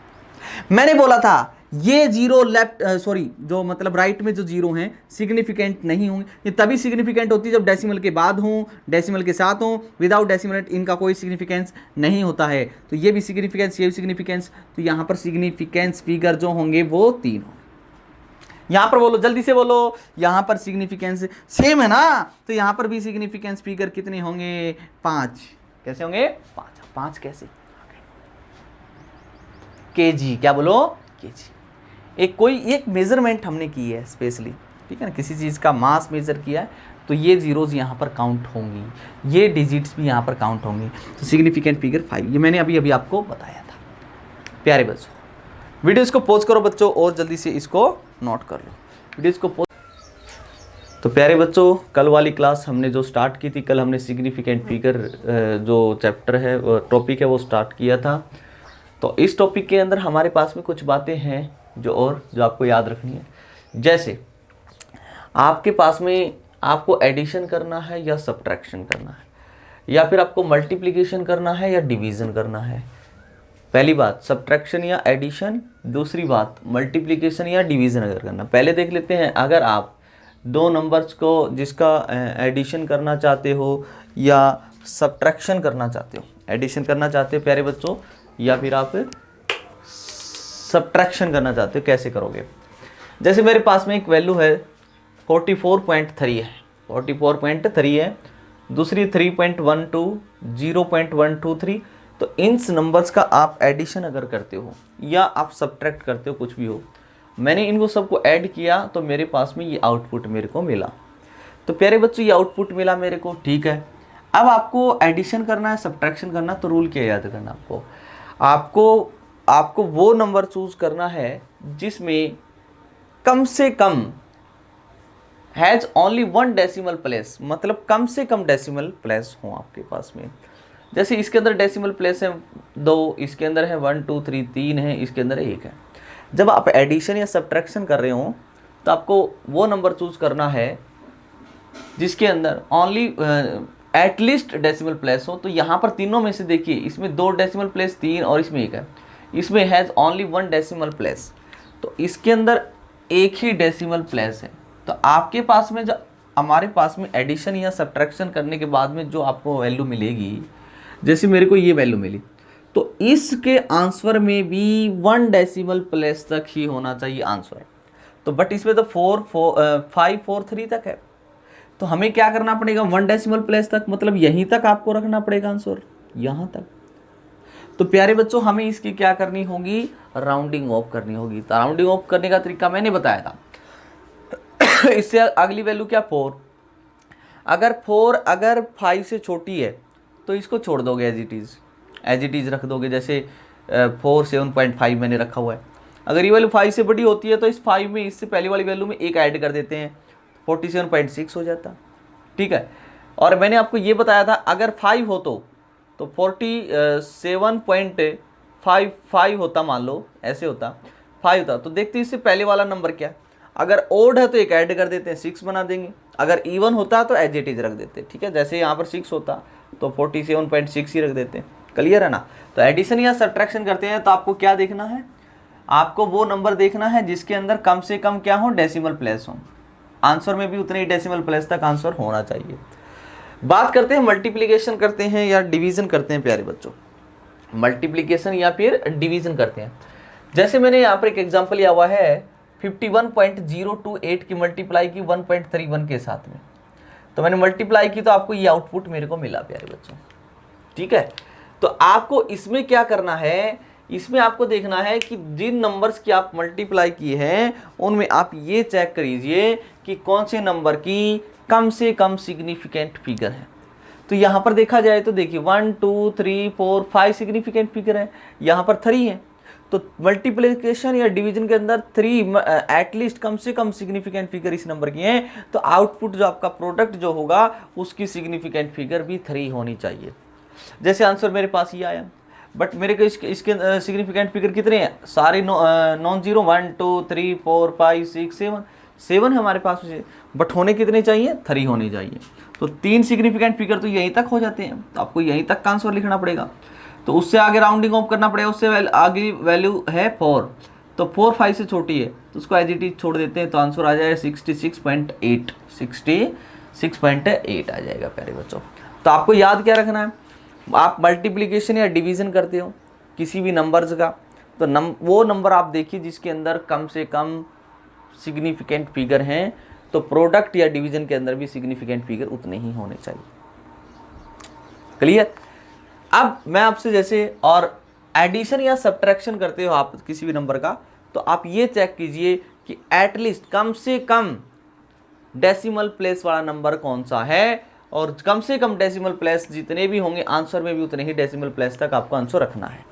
मैंने बोला था ये जीरो जो मतलब राइट में जो जीरो हैं सिग्निफिकेंट नहीं होंगे। ये तभी सिग्निफिकेंट होती है जब डेसिमल के बाद हों, डेसिमल के साथ हों। विदाउट डेसिमल इनका कोई सिग्निफिकेंस नहीं होता है। तो ये भी सिग्निफिकेंस, ये भी सिग्निफिकेंस। तो यहाँ पर सिग्निफिकेंस फिगर जो होंगे वो 3 होंगे। यहाँ पर बोलो, जल्दी से बोलो, यहाँ पर सिग्निफिकेंस सेम है ना, तो यहाँ पर भी सिग्निफिकेंस फिगर कितने होंगे, 5। कैसे होंगे, 5। 5 कैसे, केजी, क्या बोलो, केजी। एक कोई एक मेजरमेंट हमने की है स्पेशली, ठीक है ना, किसी चीज़ का मास मेजर किया है, तो ये जीरोज यहाँ पर काउंट होंगी, ये डिजिट्स भी यहाँ पर काउंट होंगी। तो सिग्निफिकेंट फिगर 5, ये मैंने अभी आपको बताया था। प्यारे बच्चों, वीडियो इसको पॉज करो बच्चों, और जल्दी से इसको नोट कर लो, वीडियो इसको पॉज। तो प्यारे बच्चों, कल वाली क्लास हमने जो स्टार्ट की थी, कल हमने सिग्निफिकेंट फिगर जो चैप्टर है, टॉपिक है, वो स्टार्ट किया था। तो इस टॉपिक के अंदर हमारे पास में कुछ बातें हैं जो आपको याद रखनी है। जैसे आपके पास में आपको एडिशन करना है या सब्ट्रैक्शन करना है, या फिर आपको मल्टीप्लिकेशन करना है या डिवीज़न करना है। पहली बात सब्ट्रैक्शन या एडिशन, दूसरी बात मल्टीप्लिकेशन या डिवीज़न अगर करना। पहले देख लेते हैं, अगर आप दो नंबर्स को जिसका एडिशन करना चाहते हो या सब्ट्रैक्शन करना चाहते हो, एडिशन करना चाहते हो प्यारे बच्चों, या फिर आप सब्ट्रैक्शन करना चाहते हो, कैसे करोगे। जैसे मेरे पास में एक वैल्यू है 44.3 है, 44.3 है, दूसरी 3.12, 0.123। तो इन नंबर्स का आप एडिशन अगर करते हो या आप सब्ट्रैक्ट करते हो, कुछ भी हो, मैंने इनको सबको ऐड किया तो मेरे पास में ये आउटपुट मेरे को मिला। तो प्यारे बच्चों, ये आउटपुट मिला मेरे को, ठीक है। अब आपको एडिशन करना है, सब्ट्रैक्शन करना, तो रूल क्या याद करना आपको वो नंबर चूज करना है जिसमें कम से कम हैज़ ओनली 1 डेसिमल प्लेस, मतलब कम से कम डेसिमल प्लेस हो आपके पास में। जैसे इसके अंदर डेसिमल प्लेस है 2, इसके अंदर है 1 2 3, 3 है, इसके अंदर 1 है। जब आप एडिशन या सब्ट्रैक्शन कर रहे हो तो आपको वो नंबर चूज करना है जिसके अंदर ओनली एटलीस्ट डेसिमल प्लेस हो। तो यहाँ पर तीनों में से देखिए, इसमें 2 डेसिमल प्लेस, 3 और इसमें 1 है, इसमें हैज़ ओनली 1 डेसिमल प्लेस, तो इसके अंदर एक ही डेसिमल प्लेस है। तो आपके पास में जो हमारे पास में एडिशन या सब्ट्रैक्शन करने के बाद में जो आपको वैल्यू मिलेगी, जैसे मेरे को ये वैल्यू मिली, तो इसके आंसर में भी 1 डेसिमल प्लेस तक ही होना चाहिए आंसर। तो बट इसमें तो 5 4 3 तक है, तो हमें क्या करना पड़ेगा, 1 डेसिमल प्लेस तक, मतलब यहीं तक आपको रखना पड़ेगा आंसर, यहाँ तक। तो प्यारे बच्चों, हमें इसकी क्या करनी होगी, राउंडिंग ऑफ करनी होगी। तो राउंडिंग ऑफ करने का तरीका मैंने बताया था। इससे अगली वैल्यू क्या, 4। अगर 5 से छोटी है तो इसको छोड़ दोगे, एज इट इज़ रख दोगे। जैसे 4 7.5 मैंने रखा हुआ है। अगर ये वैल्यू 5 से बड़ी होती है तो इस 5 में, इससे पहले वाली वैल्यू में 1 ऐड कर देते हैं, 47.6 हो जाता, ठीक है। और मैंने आपको ये बताया था, अगर 5 हो तो 47.55 होता, मान लो ऐसे होता, 5 होता। तो देखते हैं इससे पहले वाला नंबर क्या, अगर ओड है तो 1 ऐड कर देते हैं, 6 बना देंगे। अगर इवन होता तो एज इट इज रख देते, ठीक है। जैसे यहाँ पर 6 होता तो 47.6 ही रख देते हैं, क्लियर है ना। तो एडिशन या सब्ट्रैक्शन करते हैं तो आपको क्या देखना है, आपको वो नंबर देखना है जिसके अंदर कम से कम क्या हो, डेसिमल प्लेस हो। आंसर में भी उतने ही डेसिमल प्लेस तक आंसर होना चाहिए। बात करते हैं मल्टीप्लिकेशन करते हैं या डिवीज़न करते हैं प्यारे बच्चों, मल्टीप्लिकेशन या फिर डिवीज़न करते हैं। जैसे मैंने यहाँ पर एक एग्जांपल लिया हुआ है, 51.028 की मल्टीप्लाई की 1.31 के साथ में, तो मैंने मल्टीप्लाई की तो आपको ये आउटपुट मेरे को मिला प्यारे बच्चों, ठीक है। तो आपको इसमें क्या करना है, इसमें आपको देखना है कि जिन नंबर्स की आप मल्टीप्लाई किए हैं उनमें आप ये चेक करिए कि कौन से नंबर की कम से कम सिग्निफिकेंट फिगर है। तो यहाँ पर देखा जाए तो देखिए 1 2 3 4 5 सिग्निफिकेंट फिगर है, यहाँ पर 3 है। तो मल्टीप्लिकेशन या डिवीजन के अंदर 3 एटलीस्ट कम से कम सिग्निफिकेंट फिगर इस नंबर की हैं, तो आउटपुट जो आपका प्रोडक्ट जो होगा उसकी सिग्निफिकेंट फिगर भी 3 होनी चाहिए। जैसे आंसर मेरे पास ये आया, बट मेरे को इसके सिग्निफिकेंट फिगर कितने हैं, सारे नॉन जीरो, 1 2 3 4 5 6 7 है हमारे पास, बट होने कितने चाहिए, 3 होने चाहिए। तो 3 सिग्निफिकेंट फिगर तो यहीं तक हो जाते हैं, तो आपको यहीं तक का आंसर लिखना पड़ेगा। तो उससे आगे राउंडिंग ऑफ करना पड़ेगा, उससे आगे वैल्यू है 4, तो 4 5 से छोटी है तो उसको एज इट इज छोड़ देते हैं, तो आंसर आ जाएगा 66.8 66.8 आ जाएगा प्यारे बच्चों। तो आपको याद क्या रखना है, आप मल्टीप्लिकेशन या डिवीज़न करते हो किसी भी नंबर्स का, तो वो नंबर आप देखिए जिसके अंदर कम से कम सिग्निफिकेंट फिगर हैं तो प्रोडक्ट या डिवीजन के अंदर भी सिग्निफिकेंट फिगर उतने ही होने चाहिए। क्लियर? अब मैं आपसे जैसे और एडिशन या सब्ट्रैक्शन करते हो आप किसी भी नंबर का, तो आप ये चेक कीजिए कि एटलीस्ट कम से कम डेसिमल प्लेस वाला नंबर कौन सा है, और कम से कम डेसिमल प्लेस जितने भी होंगे आंसर में भी उतने ही डेसिमल प्लेस तक आपको आंसर रखना है।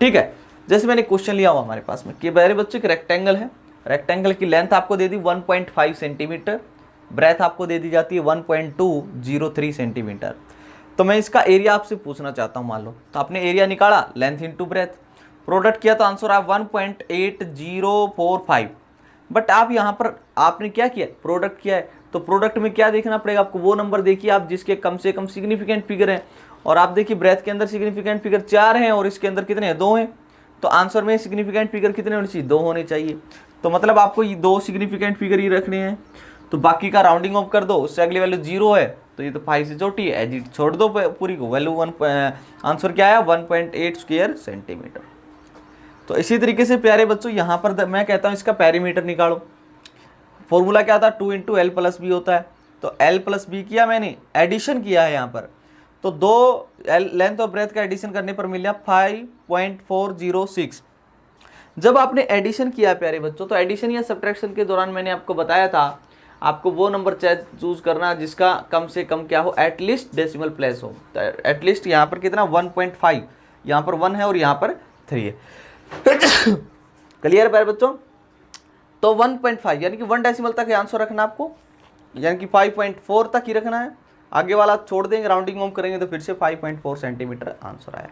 ठीक है, जैसे मैंने क्वेश्चन लिया हुआ हमारे पास में कि मेरे बच्चे एक रेक्टेंगल है, रेक्टेंगल की लेंथ आपको दे दी 1.5 सेंटीमीटर, ब्रेथ आपको दे दी जाती है 1.203 सेंटीमीटर। तो मैं इसका एरिया आपसे पूछना चाहता हूँ। मान लो तो आपने एरिया निकाला लेंथ इंटू ब्रेथ, प्रोडक्ट किया तो आंसर आया 1.8045। बट आप यहाँ पर आपने क्या किया, प्रोडक्ट किया है, तो प्रोडक्ट में क्या देखना पड़ेगा आपको, वो नंबर देखिए आप जिसके कम से कम सिग्निफिकेंट फिगर हैं। और आप देखिए ब्रेथ के अंदर सिग्निफिकेंट फिगर 4 हैं और इसके अंदर कितने हैं, 2 हैं। तो आंसर में सिग्निफिकेंट फिगर कितने होने चाहिए, 2 होने चाहिए। तो मतलब आपको ये 2 सिग्निफिकेंट फिगर ही रखने हैं। तो बाकी का राउंडिंग ऑफ कर दो, उससे अगली वैल्यू 0 है तो ये तो 5 से छोटी है, एज इट छोड़ दो पूरी को, वैल्यू आंसर क्या आया 1.8 स्क्वायर सेंटीमीटर। तो इसी तरीके से प्यारे बच्चों यहाँ पर मैं कहता हूँ इसका पेरीमीटर निकालो। फॉर्मूला क्या था, 2 × L + B होता है। तो L + B किया मैंने, एडिशन किया है यहाँ पर, तो 2 लेंथ और ब्रेथ का एडिशन करने पर मिला 5.406। जब आपने एडिशन किया प्यारे बच्चों, तो एडिशन या सब्ट्रैक्शन के दौरान मैंने आपको बताया था आपको वो नंबर चूज करना जिसका कम से कम क्या हो, एटलीस्ट डेसिमल प्लेस हो। तो एटलीस्ट यहाँ पर कितना 1.5, यहाँ पर 1 है और यहाँ पर 3 है। क्लियर प्यारे बच्चों? तो 1.5 यानी कि 1 डेसिमल तक आंसर रखना आपको, यानी कि 5.4 तक ही रखना है। आगे वाला छोड़ देंगे, राउंडिंग ऑफ करेंगे तो फिर से 5.4 सेंटीमीटर आंसर आया।